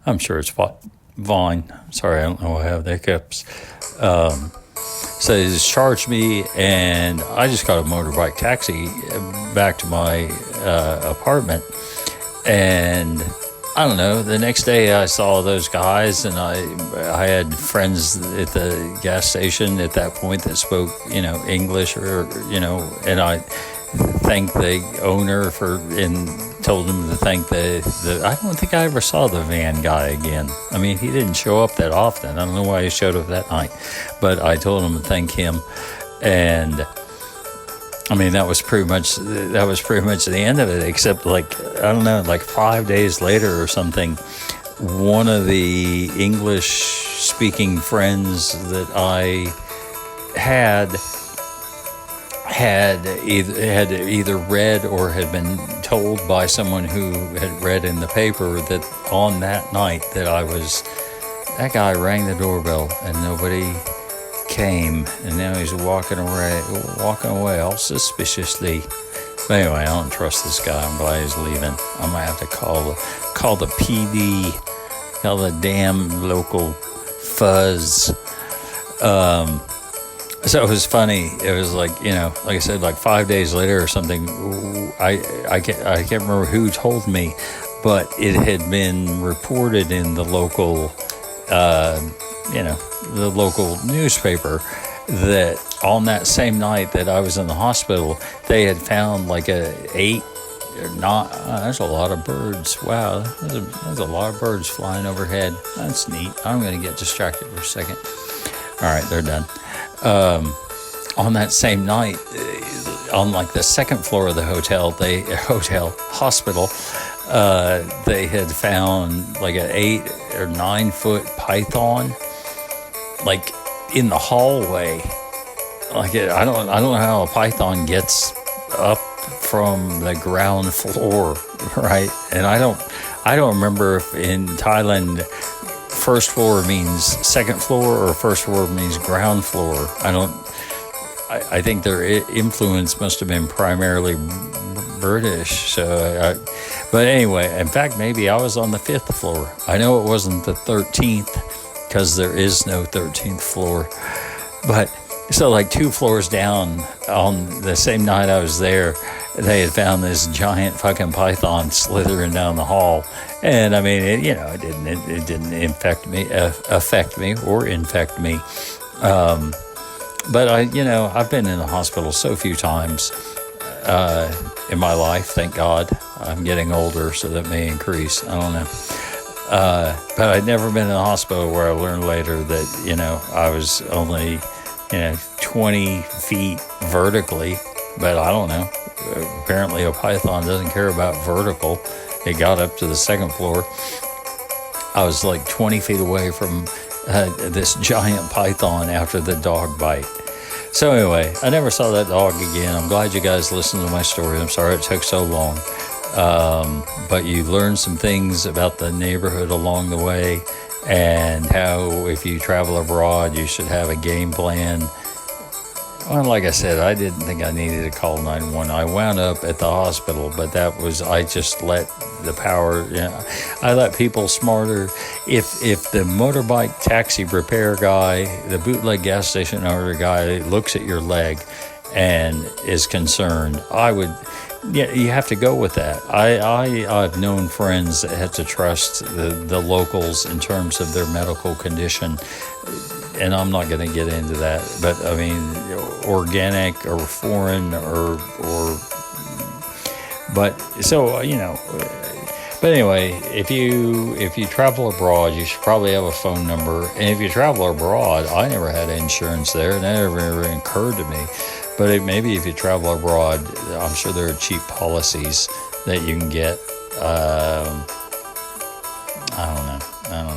I'm sure it's Vaughn. Sorry, I don't know. I have the hiccups. So they just charged me, and I just got a motorbike taxi back to my apartment. And I don't know, the next day I saw those guys, and I had friends at the gas station at that point that spoke, English, or, and I thanked the owner and told him to thank I don't think I ever saw the van guy again. I mean, he didn't show up that often. I don't know why he showed up that night, but I told him to thank him. And I mean, that was pretty much the end of it, except like 5 days later or something, one of the English speaking friends that I had either read or had been told by someone who had read in the paper that on that night that guy rang the doorbell and nobody came, and now he's walking away all suspiciously. But anyway, I don't trust this guy. I'm glad he's leaving. I'm gonna have to call the PD, call the damn local fuzz. So it was funny. It was like I said, like 5 days later or something. I can't remember who told me, but it had been reported in the local the local newspaper that on that same night that I was in the hospital, they had found like there's a lot of birds. Wow, there's a lot of birds flying overhead. That's neat. I'm going to get distracted for a second. All right, they're done. On that same night, on like the second floor of the hospital, they had found like an 8 or 9 foot python, like in the hallway. Like I don't know how a python gets up from the ground floor, right? And I don't remember if in Thailand first floor means second floor or first floor means ground floor. I think their influence must have been primarily British. But anyway, in fact, maybe I was on the 5th floor. I know it wasn't the 13th because there is no 13th floor. But so like 2 floors down, on the same night I was there, they had found this giant fucking python slithering down the hall. And I mean, it didn't affect me or infect me. But I've been in the hospital so few times in my life. Thank God. I'm getting older, so that may increase. I don't know. But I'd never been in the hospital where I learned later that I was only 20 feet vertically. But I don't know. Apparently, a python doesn't care about vertical. It got up to the 2nd floor. I was like 20 feet away from this giant python after the dog bite. So anyway, I never saw that dog again. I'm glad you guys listened to my story. I'm sorry it took so long. But you learned some things about the neighborhood along the way, and how if you travel abroad, you should have a game plan. Well, like I said, I didn't think I needed to call 911. I wound up at the hospital, but I just let the power, I let people smarter. If the motorbike taxi repair guy, the bootleg gas station owner guy looks at your leg and is concerned, you have to go with that. I've known friends that had to trust the locals in terms of their medical condition. And I'm not going to get into that, but I mean, organic or foreign but anyway, if you travel abroad, you should probably have a phone number. And if you travel abroad, I never had insurance there, and that never occurred to me. But maybe if you travel abroad, I'm sure there are cheap policies that you can get. I don't know.